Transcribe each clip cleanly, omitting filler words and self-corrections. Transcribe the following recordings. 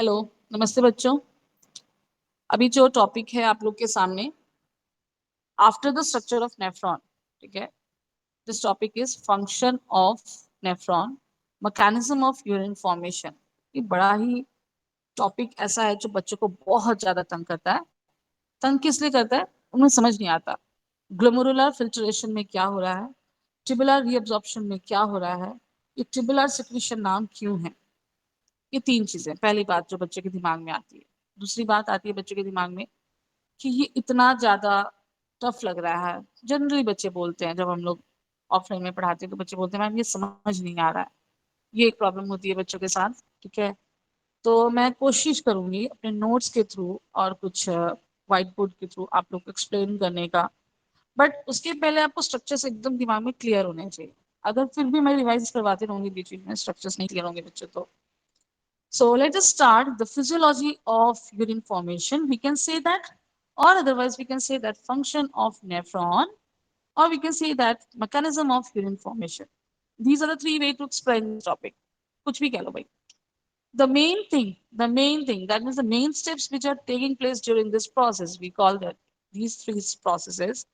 Hello. नमस्ते बच्चों। अभी जो टॉपिक है आप लोग के सामने, after the structure of nephron, ठीक है। This topic is function of nephron, mechanism of urine formation. ये बड़ा ही टॉपिक ऐसा है जो बच्चों को बहुत ज्यादा तंग करता है। तंग किस लिए करता है उन्हें समझ नहीं आता। ग्लोमेरुलर फिल्ट्रेशन में क्या हो रहा है, ट्यूबुलर रीअब्जॉर्प्शन में क्या हो रहा है, ये ट्यूबुलर सिक्रीशन नाम क्यों है। ये तीन चीजें पहली बात जो बच्चे के दिमाग में आती है। दूसरी बात आती है बच्चे के दिमाग में कि ये इतना ज्यादा टफ लग रहा है। जनरली बच्चे बोलते हैं, जब हम लोग ऑफलाइन में पढ़ाते हैं तो बच्चे बोलते हैं मैम ये समझ नहीं आ रहा है। ये एक प्रॉब्लम होती है बच्चों के साथ, ठीक है। तो मैं कोशिश करूंगी अपने नोट्स के थ्रू और कुछ व्हाइट बोर्ड के थ्रू आप लोग को एक्सप्लेन करने का। बट उसके पहले आपको स्ट्रक्चर्स एकदम दिमाग में क्लियर होने चाहिए। अगर फिर भी मैं रिवाइज करवाती रहूंगी बीच बीच में, स्ट्रक्चर्स नहीं क्लियर होंगे बच्चों तो। So let us start the physiology of urine formation. We can say that, or otherwise we can say that function of nephron, or we can say that mechanism of urine formation. These are the three ways to explain this topic. कुछ भी कह लो भाई। The main thing, that means the main steps which are taking place during this process, we call that these three processes,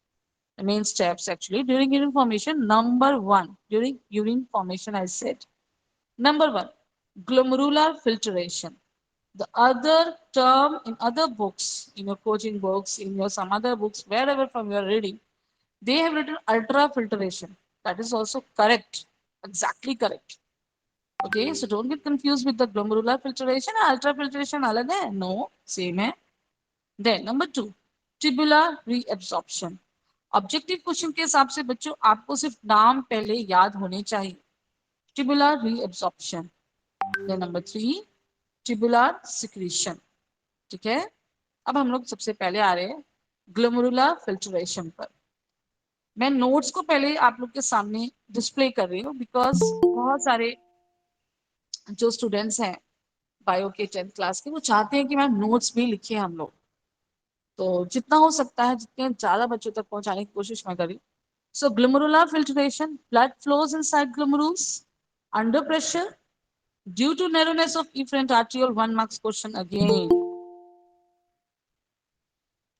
the main steps actually during urine formation. Number one, during urine formation, I said, number one, glomerular filtration. The other term in other books, in your coaching books, in your some other books, wherever from you are reading, they have written ultrafiltration. That is also correct, exactly correct. Okay, so don't get confused with the glomerular filtration. Ultrafiltration alag hai? No, same hai. Then number two, tubular reabsorption. Objective question के हिसाब से बच्चों आपको सिर्फ नाम पहले याद होने चाहिए। Tubular reabsorption. Then number three, tubular secretion, ठीक है। अब हम लोग सबसे पहले आ रहे हैं ग्लोमेरुलर फिल्ट्रेशन पर। मैं नोट्स को पहले आप लोग के सामने डिस्प्ले कर रही हूँ बिकॉज बहुत सारे जो स्टूडेंट्स हैं बायो के 10th क्लास के, वो चाहते हैं कि मैम नोट्स भी लिखे हम लोग। तो जितना हो सकता है जितने ज्यादा बच्चों तक पहुंचाने की कोशिश मैं करी। So glomerular filtration, blood flows inside glomerulus under pressure due to narrowness of efferent arteriole. 1 marks question again.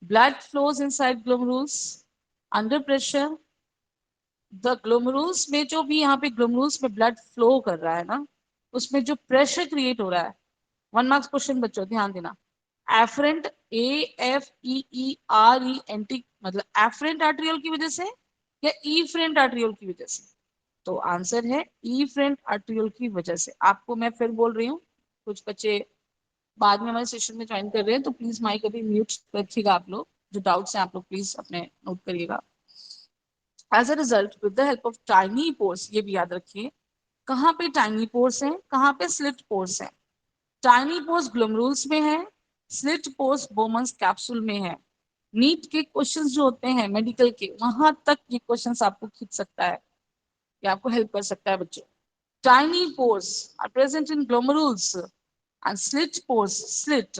Blood flows inside glomerulus under pressure. The glomerulus में जो भी यहाँ पे ग्लोमेरुल्स में ब्लड फ्लो कर रहा है ना, उसमें जो प्रेशर क्रिएट हो रहा है। 1 मार्क्स क्वेश्चन बच्चों ध्यान देना। एफरेंट, AFEERENT, मतलब एफरेंट आर्ट्रियोल की वजह से या ईफ्रेंट आर्ट्रियोल की वजह से। तो आंसर है ईफ्रेंट आर्ट्रियोल की वजह से। आपको मैं फिर बोल रही हूँ, कुछ बच्चे बाद में हमारे सेशन में ज्वाइन कर रहे हैं तो प्लीज माइक अभी म्यूट रखिएगा। आप लोग जो डाउट्स हैं आप लोग प्लीज अपने नोट करिएगा। As a result with the help of tiny pores, ये भी याद रखिए कहाँ पे टाइनी पोर्स हैं, कहाँ पे स्लिट पोर्स हैं। टाइनी पोर्स ग्लोमेरुल्स में है, स्लिट पोर्स बोमन्स कैप्सूल में है। नीट के क्वेश्चंस जो होते हैं मेडिकल के, वहां तक ये क्वेश्चंस आपको खींच सकता है, ये आपको हेल्प कर सकता है बच्चों। Tiny pores are present in glomerulus and slit pores, slit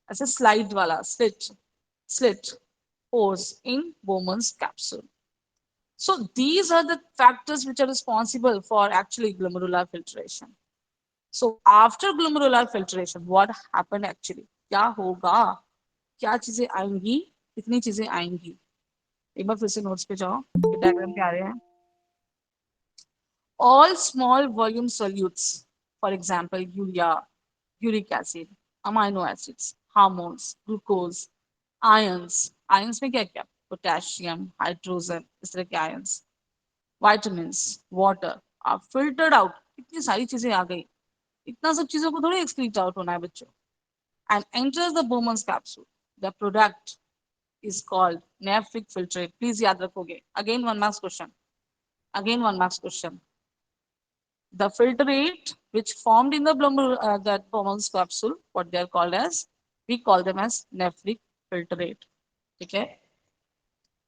ऐसे स्लाइड वाला slit, slit pores in Bowman's capsule. So these are the factors which are responsible for actually glomerular filtration. So after glomerular filtration, what happened actually? क्या होगा, क्या चीजें आएंगी, कितनी चीजें आएंगी। एक बार फिर से नोट्स पे जाओ, डायग्राम पे आ रहे हैं। All small volume solutes, for example, urea, uric acid, amino acids, hormones, glucose, ions. Ions में क्या क्या? पोटेशियम, हाइड्रोजन, इस तरह के ions, vitamins, water are filtered out. इतनी सारी चीजें आ गई, इतना सब चीजों को थोड़ी एक्सक्रीट आउट होना है बच्चों। And enters the Bowman's capsule. The product is called nephric filtrate. Please याद रखोगे। Again 1 marks question. Again 1 marks question. The filtrate which formed in the that Bowman's capsule, what they are called as, we call them as nephric filtrate. ठीक है,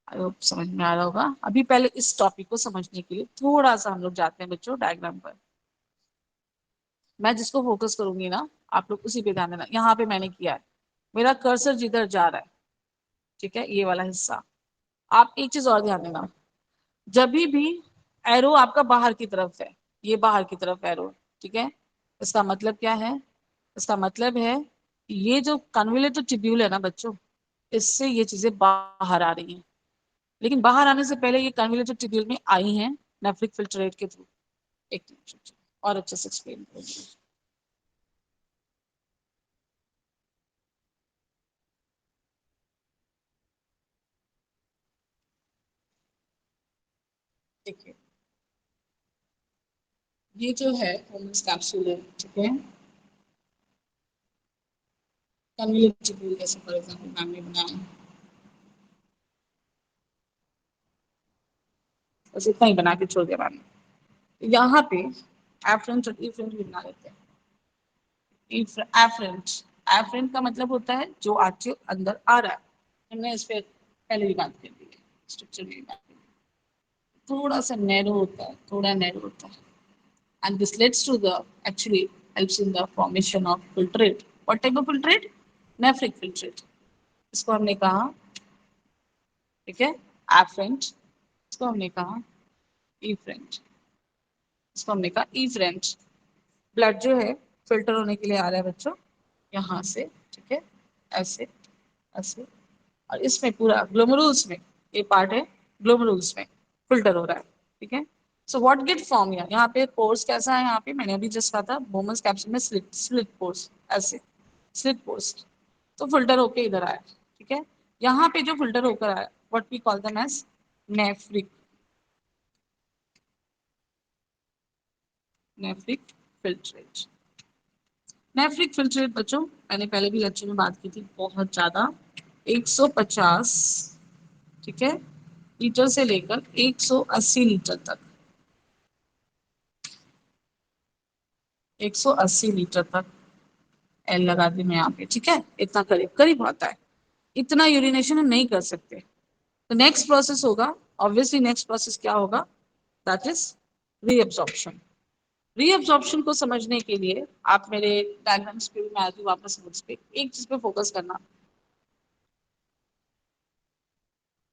I hope समझ में आ रहा होगा। अभी पहले इस टॉपिक को समझने के लिए थोड़ा सा हम लोग जाते हैं बच्चों डायग्राम पर। मैं जिसको फोकस करूंगी ना, आप लोग उसी पे ध्यान देना। यहाँ पे मैंने किया है, मेरा कर्सर जिधर जा रहा है, ठीक है, ये वाला हिस्सा। आप एक चीज और ध्यान देना, जब भी एरो आपका बाहर की तरफ है, ये बाहर की तरफ एरो, ठीक है, इसका मतलब क्या है, इसका मतलब है ये जो कन्वोल्यूटेड ट्यूब्यूल है ना बच्चों, इससे ये चीजें बाहर आ रही हैं, लेकिन बाहर आने से पहले ये कन्वोल्यूटेड ट्यूब्यूल में आई हैं नेफ्रिक फिल्ट्रेट के थ्रू। एक मिनट और अच्छे से एक्सप्लेन करूंगी। देखिए, ये जो है होमस कैप्सूल है, ठीक है, कन्वोल्यूटेड ट्यूब्यूल जैसे फॉर एग्जांपल मैम ने बनाया, बस इतना ही बना के छोड़ दिया मैम ने। यहाँ पे एफरेंट और इफरेंट भी बना लेते हैं। एफरेंट, एफरेंट का मतलब होता है जो आपके अंदर आ रहा है। हमने इस पे पहले भी बात कर ली है, स्ट्रक्चर में भी बात कर ली है। थोड़ा सा नैरो होता है, थोड़ा नैरो होता है, and this leads to the actually helps in the formation of filtrate. What type of filtrate? Nephric filtrate. इसको हमने कहा, ठीक है, afferent, इसको हमने कहा efferent, इसको हमने कहा efferent। ब्लड जो है फिल्टर होने के लिए आ रहा है बच्चों यहाँ से, ठीक है, ऐसे, ऐसे, और इसमें पूरा ग्लोमेरुल्स में, ये पार्ट है ग्लोमेरुल्स में फिल्टर हो रहा है, ठीक है। सो व्हाट गेट फॉर्म, यहाँ पे पोर्स कैसा है, यहाँ पे मैंने अभी जस्ट कहा था बोमस कैप्सूल में स्लिट, स्लिट पोर्स, ऐसे स्लिट पोर्स, तो फिल्टर होके इधर आया, ठीक है। यहाँ पे जो फिल्टर होकर आया what we call them as nephric, nephric filtrate. Nephric filtrate बच्चों मैंने पहले भी लेक्चर में बात की थी, बहुत ज्यादा 150, ठीक है, लीटर से लेकर 180 लीटर तक, 180 लीटर तक एल लगा दी मैं यहाँ पे, ठीक है, इतना करीब करीब होता है। इतना यूरिनेशन हम नहीं कर सकते, तो नेक्स्ट प्रोसेस होगा, ऑब्वियसली नेक्स्ट प्रोसेस क्या होगा, दैट इज रीअब्जॉर्प्शन। रीअब्जॉर्प्शन को समझने के लिए आप मेरे डायग्राम्स पे भी मैं आती हूँ वापस, नोट्स पे एक चीज पे फोकस करना,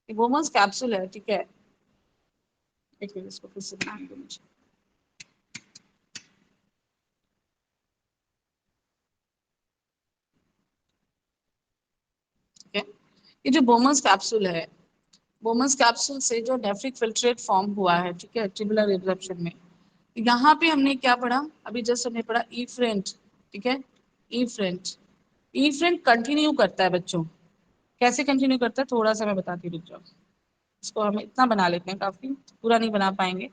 बोमस कैप्सूल है, ठीक है, एक मिनट इसको फिर से बनाने दो मुझे, ठीक है। ये जो बोमस कैप्सूल है, बोमस कैप्सूल से जो नेफ्रिक फिल्ट्रेट फॉर्म हुआ है, ठीक है, ट्यूबुलर एब्जॉर्प्शन में, यहाँ पे हमने क्या पढ़ा, अभी जस्ट हमने पढ़ा ईफ्रेंट, ठीक है, ईफ्रेंट, ईफ्रेंट कंटिन्यू करता है बच्चों, कैसे कंटिन्यू करता है थोड़ा सा मैं बताती हूँ, रुक जाओ, इसको हम इतना बना लेते हैं, काफी पूरा नहीं बना पाएंगे,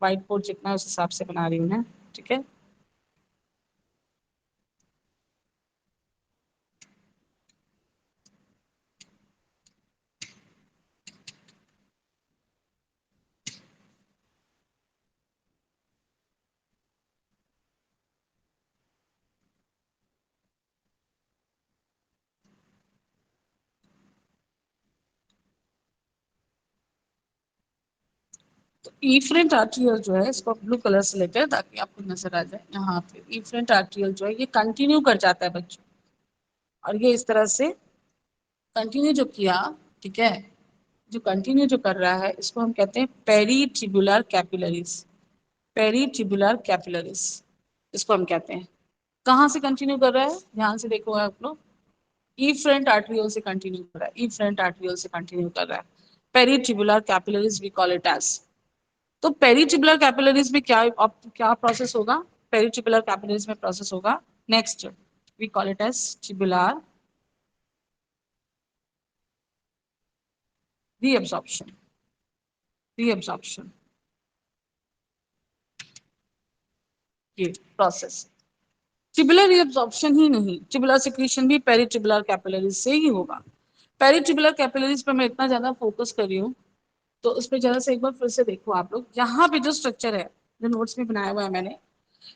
व्हाइट बोर्ड जितना है उस हिसाब से बना रही हूँ मैं, ठीक है। तो ईफ्रेंट आर्ट्रियल जो है, इसको ब्लू कलर से लेते हैं ताकि आपको नजर आ जाए, यहाँ पे ईफ्रेंट आर्ट्रियल जो है ये कंटिन्यू कर जाता है बच्चों, और ये इस तरह से कंटिन्यू जो किया, ठीक है, जो कंटिन्यू जो कर रहा है इसको हम कहते हैं पेरीट्रिबुलर कैपिलरीज, पेरीट्रिबुलर कैपिलरीज इसको हम कहते हैं। कहाँ से कंटिन्यू कर रहा है, ध्यान से देखो आप लोग, ई फ्रंट आर्टरियोल से कंटिन्यू कर रहा है, ई फ्रंट आर्टरियोल से कंटिन्यू कर रहा है, peritubular capillaries we call it as. तो पेरीट्रिबुलर कैपिलरीज में क्या क्या प्रोसेस होगा, पेरीट्रिबुलर कैपिलरीज में प्रोसेस होगा next, we call it as tubular reabsorption, reabsorption, ये प्रोसेस। ट्यूबुलर रीअब्जॉर्प्शन ही नहीं, ट्यूबुलर सिक्रीशन भी पेरीट्रिबुलर कैपिलरीज से ही होगा। पेरीट्रिबुलर कैपिलरीज पर मैं इतना ज्यादा फोकस कर रही हूँ, तो उस पर जरा से एक बार फिर से देखो आप लोग, यहाँ पे जो स्ट्रक्चर है जो नोट्स में बनाया हुआ है मैंने,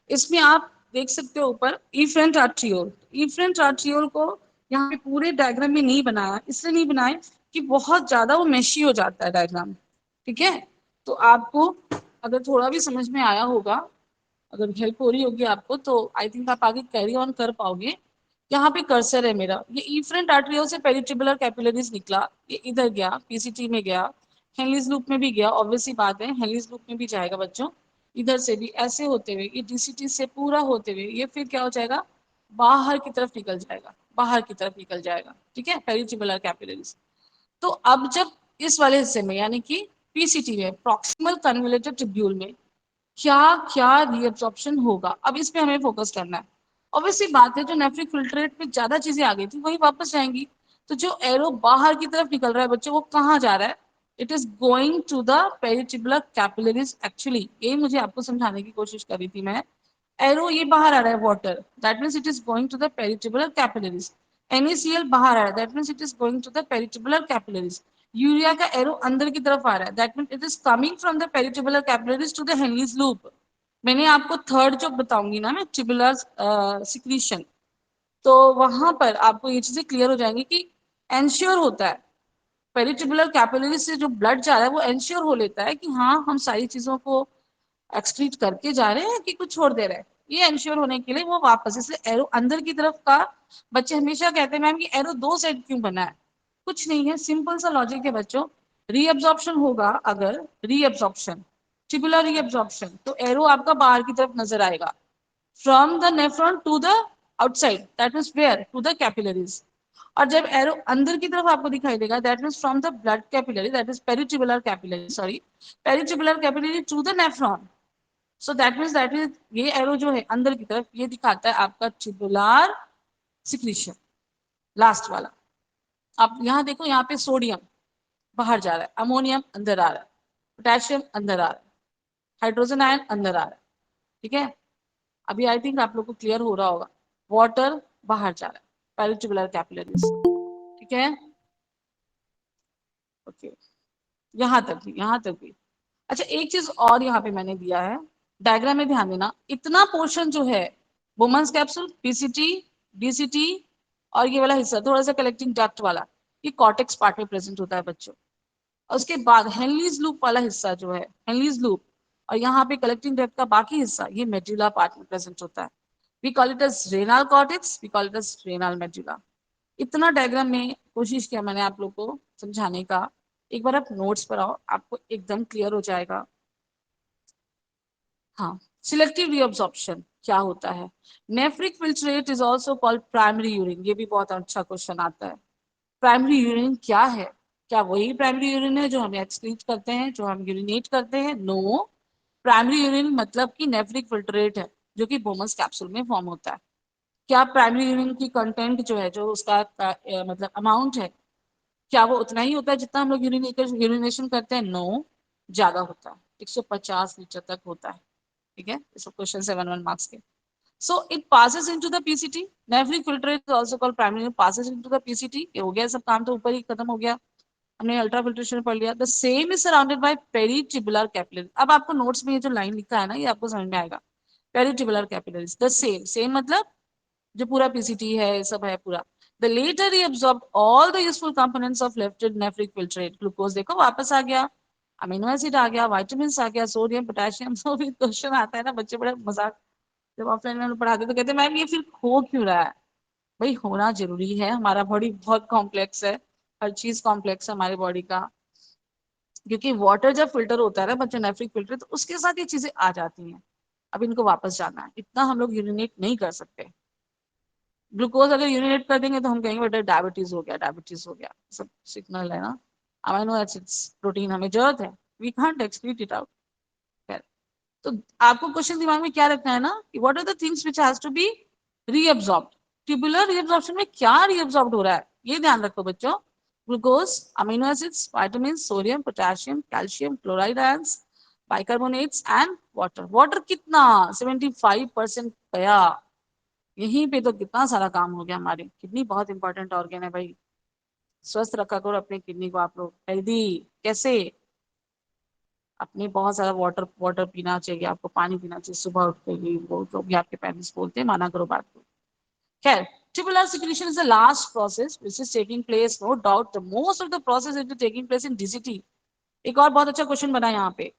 इसमें आप देख सकते हो ऊपर इफ्रेंट आर्ट्रियोल, इफ्रेंट आर्ट्रियोल को यहाँ पे पूरे डायग्राम में नहीं बनाया, इसलिए नहीं बनाया कि बहुत ज्यादा वो मेशी हो जाता है डायग्राम, ठीक है। तो आपको अगर थोड़ा भी समझ में आया होगा, अगर हेल्प हो रही होगी आपको, तो आई थिंक आप आगे कैरी ऑन कर पाओगे। यहाँ पे कर्सर है मेरा, ये इफ्रेंट आर्टरियोल से पेरिट्रिबुलर कैपिलरीज निकला, ये इधर गया पीसीटी में गया, हेनलीज लूप में भी गया, ऑब्वियसली बात है हेनलीज लूप में भी जाएगा बच्चों, इधर से भी ऐसे होते हुए ये डीसीटी से पूरा होते हुए ये फिर क्या हो जाएगा, बाहर की तरफ निकल जाएगा, बाहर की तरफ निकल जाएगा, ठीक है, पेरिट्यूबुलर कैपिलरीज। तो अब जब इस वाले हिस्से में यानी कि पीसीटी में, प्रॉक्सिमल कन्वोल्यूटेड ट्यूब्यूल में क्या क्या रीअब्जॉर्प्शन होगा, अब इस पे हमें फोकस करना है। ऑब्वियसली बात है, जो नेफ्रिक फिल्ट्रेट पे ज्यादा चीजें आ गई थी वही वापस जाएंगी। तो जो एरो बाहर की तरफ निकल रहा है बच्चों, वो कहाँ जा रहा है? It is going to the peritubular capillaries actually. यही मुझे आपको समझाने की कोशिश करी थी मैं। एरो ये बाहर आ रहा है water, that means it is going to the peritubular capillaries. NaCl बाहर आ रहा है, that means it is going to the peritubular capillaries. Urea का एरो अंदर की तरफ आ रहा है, that means it is coming from the peritubular capillaries to the Henle's loop. मैंने आपको थर्ड जो बताऊंगी ना मैं, ट्यूबुलर सिक्रीशन, तो वहां पर आपको ये चीजें क्लियर हो जाएंगी कि एंश्योर होता है, पेरिट्यूबुलर कैपिलरी से जो ब्लड जा रहा है वो एंश्योर हो लेता है कि हाँ हम सारी चीजों को एक्सक्रीट करके जा रहे हैं कि कुछ छोड़ दे रहे हैं। ये एंश्योर होने के लिए वो वापस, इसलिए एरो अंदर की तरफ का। बच्चे हमेशा कहते हैं मैम कि एरो दो साइड क्यों बना है? कुछ नहीं है, सिंपल सा लॉजिक है बच्चों। रीअब्जॉर्प्शन होगा, अगर रीअब्जॉर्प्शन, ट्यूबुलर रीअब्जॉर्प्शन, तो एरो आपका बाहर की तरफ नजर आएगा, from the nephron to the outside, that means where, to the capillaries. और जब एरो अंदर की तरफ आपको दिखाई देगा, that means from the blood capillary, that is peritubular capillary, sorry, peritubular capillary to the nephron. So that means that is, ये arrow जो है अंदर की तरफ, ये दिखाता है आपका ट्यूबुलर सिक्रीशन, लास्ट वाला। आप यहाँ देखो, यहाँ पे सोडियम बाहर जा रहा है, अमोनियम अंदर आ रहा है, पोटेशियम अंदर आ रहा है, हाइड्रोजन आयन अंदर आ रहा है, ठीक है। अभी आई थिंक आप लोग को क्लियर हो रहा होगा। वाटर बाहर जा रहा है, पेरिट्यूबुलर कैपिलरीज, ठीक है, ओके, यहाँ तक भी, यहाँ तक भी। अच्छा, एक चीज और यहाँ पे मैंने दिया है, डायग्राम में ध्यान देना, इतना पोर्शन जो है, वुमेन्स कैप्सूल, पीसीटी, डीसीटी, और ये वाला हिस्सा थोड़ा सा कलेक्टिंग डक्ट वाला, ये कॉर्टेक्स पार्ट में प्रेजेंट होता है बच्चों। और उसके बाद हेनलीज लूप वाला हिस्सा जो है, हेनलीज लूप, और यहाँ पे कलेक्टिंग डक्ट का बाकी हिस्सा, ये मेडुला पार्ट में प्रेजेंट होता है। We call it as renal cortex, we call it as renal medulla. इतना डायग्राम में कोशिश किया मैंने आप लोग को समझाने का। एक बार आप नोट्स पर आओ, आपको एकदम क्लियर हो जाएगा। हाँ, सिलेक्टिव रीअब्जॉर्प्शन क्या होता है? Nephric filtrate is also called primary urine, ये भी बहुत अच्छा क्वेश्चन आता है। प्राइमरी यूरिन क्या है? क्या वही प्राइमरी यूरिन है जो हम एक्सक्रीट करते हैं, जो हम यूरिनेट करते हैं? नो, प्राइमरी यूरिन मतलब कि नेफ्रिक फिल्ट्रेट है, जो कि बोमस कैप्सूल में फॉर्म होता है। क्या प्राइमरी यूरिन की कंटेंट जो है, जो उसका मतलब अमाउंट है, क्या वो उतना ही होता है जितना हम लोग यूरिनेशन करते हैं? नो, ज्यादा होता है, 150 लीटर तक होता है, ठीक है। इसको क्वेश्चन से 1 1 मार्क्स के। So it passes into the PCT, nephric filtrate is also called primary, passes into the PCT. ये हो गया सब काम, तो ऊपर ही खत्म हो गया, हमने अल्ट्रा फिल्ट्रेशन पढ़ लिया। The same is surrounded by peritubular capillary. अब आपको नोट्स में ये जो लाइन लिखा है ना, ये आपको समझ में आएगा, peritubular capillaries, the same, same मतलब जो पूरा पीसीटी है सब है पूरा। द लेटर ही absorbed all the useful components of lifted nephric filtrate। Glucose देखो वापस आ गया, अमीनो एसिड आ गया, वाइटामिन आ गया, सोडियम पोटेशियम। तो भी क्वेश्चन आता है ना, बच्चे बड़े मजाक, जब ऑफलाइन में पढ़ाते तो कहते हैं मैम ये फिर खो क्यों रहा है? भाई होना जरूरी है, हमारा बॉडी बहुत कॉम्प्लेक्स है, हर चीज कॉम्प्लेक्स है हमारे बॉडी का। क्योंकि वाटर जब फिल्टर होता है ना बच्चे, नेफ्रिक फिल्टर, तो उसके साथ ये चीजें आ जाती हैं। अब इनको वापस जाना है, इतना हम लोग यूरिनेट नहीं कर सकते। ग्लूकोज अगर यूरिनेट कर देंगे तो हम कहेंगे बेटा डायबिटीज हो गया, डायबिटीज हो गया, सब सिग्नल है ना। अमीनो एसिड्स, प्रोटीन हमें जरूरत है, we can't excrete it out. तो आपको क्वेश्चन दिमाग में क्या रखना है ना, कि what are the things which has to be reabsorbed. Tubular reabsorption में क्या रीअब्सॉर्ब्ड हो रहा है, ये ध्यान रखो बच्चों। Glucose, amino acids, vitamin, sodium, potassium, calcium, chloride ions, bicarbonates and water. Water कितना? 75% गया। यहीं पे तो कितना सारा काम हो गया हमारे। किडनी बहुत इंपॉर्टेंट ऑर्गन है भाई, स्वस्थ रखा करो अपने किडनी को आप लोग, हेल्दी कैसे? अपने बहुत सारा वाटर वाटर पीना चाहिए आपको, पानी पीना चाहिए सुबह उठ के, ही वो जो भी आपके पेरेंट्स बोलते हैं माना करो बात को। खैर, tubular secretion is the last process which is taking place, no doubt the most of the process is taking place in DCT। एक और बहुत अच्छा क्वेश्चन बना यहाँ पे,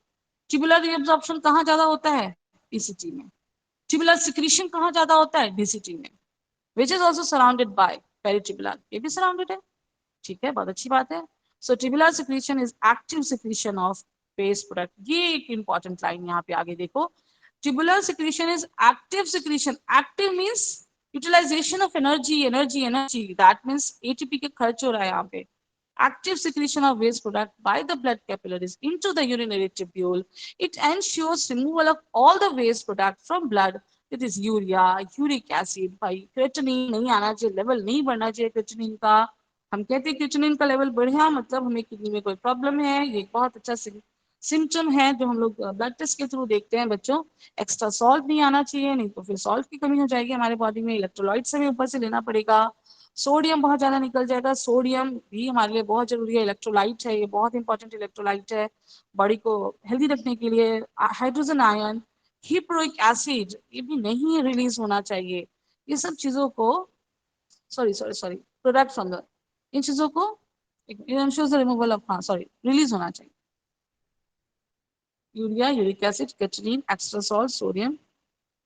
ट्यूबुलर रीअब्जॉर्प्शन कहाँ ज्यादा होता है? पीसीटी में। ट्यूबुलर सिक्रीशन कहाँ ज्यादा होता है? डीसीटी में, which is also surrounded by peritubular, ये भी सराउंडेड है, ठीक है, बहुत अच्छी बात है। So tubular secretion is active secretion of waste product. ये एक इंपॉर्टेंट लाइन यहाँ पे आगे देखो, tubular secretion is active secretion. Active means utilization of energy energy energy, that means ATP के खर्च हो रहा है यहाँ पे. Active secretion of waste product by the blood capillaries into the urinary tubule. It ensures removal of all the waste product from blood. It is urea, uric acid, भाई creatinine नहीं आना चाहिए, लेवल नहीं बढ़ना चाहिए creatinine का. हम कहते हैं creatinine का लेवल बढ़िया मतलब हमें किडनी में कोई प्रॉब्लम है. ये एक बहुत अच्छा सिम्टम है जो हम लोग ब्लड टेस्ट के थ्रू देखते हैं बच्चों. एक्स्ट्रा सॉल्ट नहीं आना चाहिए, नहीं तो फिर सॉल्ट की कमी हो जाएगी हमारे बॉडी में. इलेक्ट्रोलाइट्स हमें ऊपर से लेना पड़ेगा. सोडियम बहुत ज्यादा निकल जाएगा. सोडियम भी हमारे लिए बहुत जरूरी है, इलेक्ट्रोलाइट है, ये बहुत इंपॉर्टेंट इलेक्ट्रोलाइट है बॉडी को हेल्दी रखने के लिए. हाइड्रोजन आयन, हिप्रोइक एसिड, ये भी नहीं रिलीज होना चाहिए. ये सब चीजों को, sorry sorry sorry, product from the, इन चीजों को रिमूवल ऑफ, हाँ सॉरी, रिलीज होना चाहिए. यूरिया, यूरिक एसिड, केटरीन, एक्स्ट्रा सॉल्ट, सोडियम.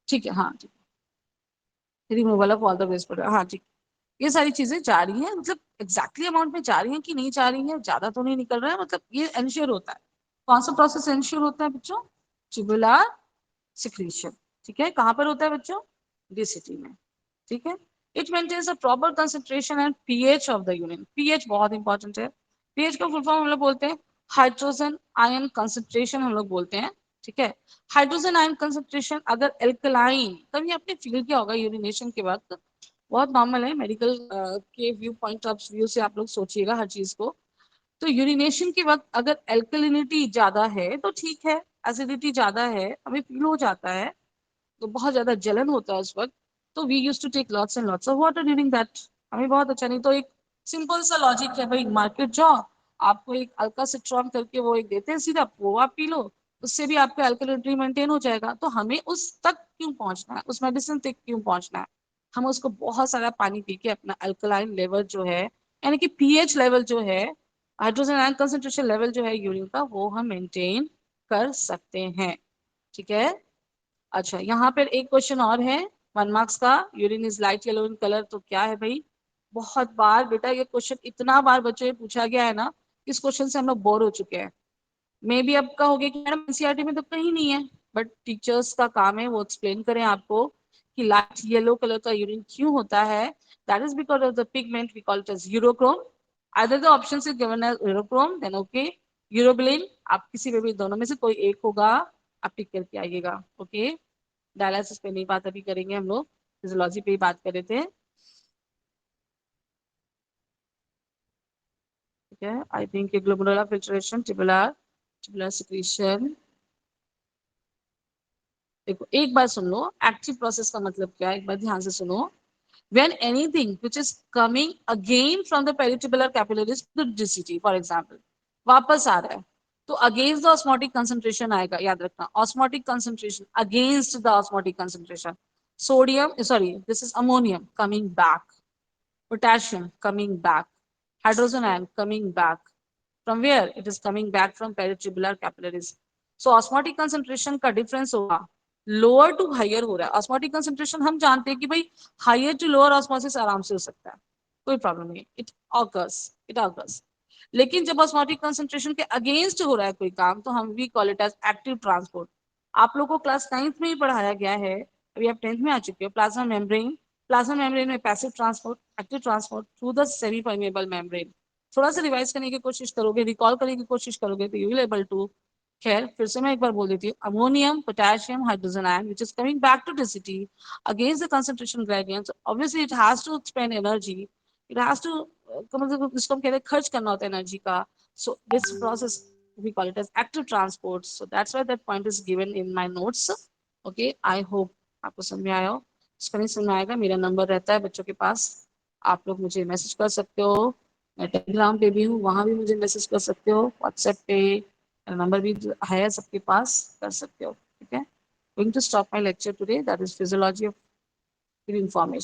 ठीक है, हाँ ठीक है, removal of all the waste product, हाँ ठीक. ये सारी चीजें जा रही हैं, मतलब एग्जैक्टली अमाउंट में जा रही हैं कि नहीं जा रही है, ज्यादा तो नहीं निकल रहा है, मतलब ये एंश्योर होता है. कौन सा प्रोसेस एंश्योर होता है बच्चों? Tubular secretion. ठीक है, कहाँ पर होता है बच्चों? डीसीटी में. ठीक है. It maintains a proper concentration and pH of the urine. PH बहुत इंपॉर्टेंट है. पीएच का फुल फॉर्म हम लोग बोलते हैं हाइड्रोजन आयन कंसंट्रेशन, हम लोग बोलते हैं. ठीक है. हाइड्रोजन आयन कंसंट्रेशन अगर एल्कलाइन, कभी आपने फील किया होगा यूरिनेशन के वक्त, बहुत नॉर्मल है, मेडिकल के व्यू पॉइंट ऑफ व्यू से आप लोग सोचिएगा हर चीज को. तो यूरिनेशन के वक्त अगर एल्कलिनिटी ज्यादा है तो ठीक है, एसिडिटी ज्यादा है, हमें फील हो जाता है, तो बहुत ज्यादा जलन होता है उस वक्त, तो we use to take lots and lots of water during that. हमें बहुत अच्छा. नहीं तो एक सिंपल सा लॉजिक है भाई, मार्केट जाओ, आपको एक अल्का सिट्रॉन करके वो एक देते हैं सिरप, वो आप पी लो, उससे भी आपका एल्कलिनिटी मेंटेन हो जाएगा. तो हमें उस तक क्यों पहुंचना है, उस मेडिसिन तक क्यों पहुंचना है? हम उसको बहुत सारा पानी पी के अपना अल्कलाइन लेवल जो है, यानी कि पीएच लेवल जो है, हाइड्रोजन आयन कंसेंट्रेशन लेवल जो है यूरिन का, वो हम मेंटेन कर सकते हैं. ठीक है. अच्छा, यहाँ पर एक क्वेश्चन और है 1 मार्क्स का. Urine is light yellow in colour, तो क्या है भाई? बहुत बार बेटा ये क्वेश्चन, इतना बार बच्चों से पूछा गया है ना, इस क्वेश्चन से हम लोग बोर हो चुके हैं. मे बी अब कहोगे कि मैडम एनसीईआरटी में तो कहीं नहीं है, बट टीचर्स का काम है वो एक्सप्लेन करें आपको कि लाइट येलो कलर का यूरिन क्यों होता है. That is because of the pigment we call it as urochrome. Either the option is given as urochrome, then okay, urobilin, आप किसी में भी दोनों में से कोई एक होगा, आप टिक करके आइएगा. ओके. डायलिसिस पे नहीं बात अभी करेंगे, हम लोग फिजियोलॉजी पे ही बात कर रहे थे. ठीक है. I think glomerular filtration, tubular tubular secretion. देखो एक बार सुन लो, एक्टिव प्रोसेस का मतलब क्या है, एक बार ध्यान से सुनो. When anything which is coming again from the peritubular capillaries to the DCT, for example, वापस आ रहा है, तो against the osmotic concentration आएगा, याद रखना, osmotic concentration, against the osmotic concentration. Sodium, sorry, this is ammonium coming back, potassium coming back, hydrogen ion coming back. From where? It is coming back from peritubular capillaries. So osmotic concentration का difference होगा, lower to higher हो रहा है. osmotic concentration हम जानते हैं कि भाई higher to lower osmosis आराम से हो सकता है, कोई प्रॉब्लम नहीं. It occurs. लेकिन जब ऑस्मोटिक कंसंट्रेशन के अगेंस्ट हो रहा है कोई काम, तो हम we call it as active transport. आप लोगों को क्लास 9th में ही पढ़ाया गया है, अभी आप 10th में आ चुके हो. प्लाज्मा मेम्ब्रेन में passive transport, active transport through the semi permeable membrane. थोड़ा सा रिवाइज करने की कोशिश करोगे, रिकॉल करने की कोशिश करोगे, तो यू विल एबल टू. खैर फिर से मैं एक बार बोल देती हूँ. Ammonium, potassium, hydrogen ion which is coming back to the city against the concentration gradient, obviously it has to spend energy, it has to, मतलब जिसको हम कहते हैं खर्च करना होता है एनर्जी का. So this process we call it as active transport. So that's why that point is given in my notes. Okay, I hope आपको समझ में आया हो. इसका नहीं समझ में आएगा, मेरा नंबर रहता है बच्चों के पास, आप लोग मुझे मैसेज कर सकते हो. मैं टेलीग्राम पे भी हूँ, वहां भी मुझे मैसेज कर सकते हो. व्हाट्सएप पे नंबर भी है सबके पास, कर सकते हो. ठीक है. Going to stop my lecture today. That is physiology of information.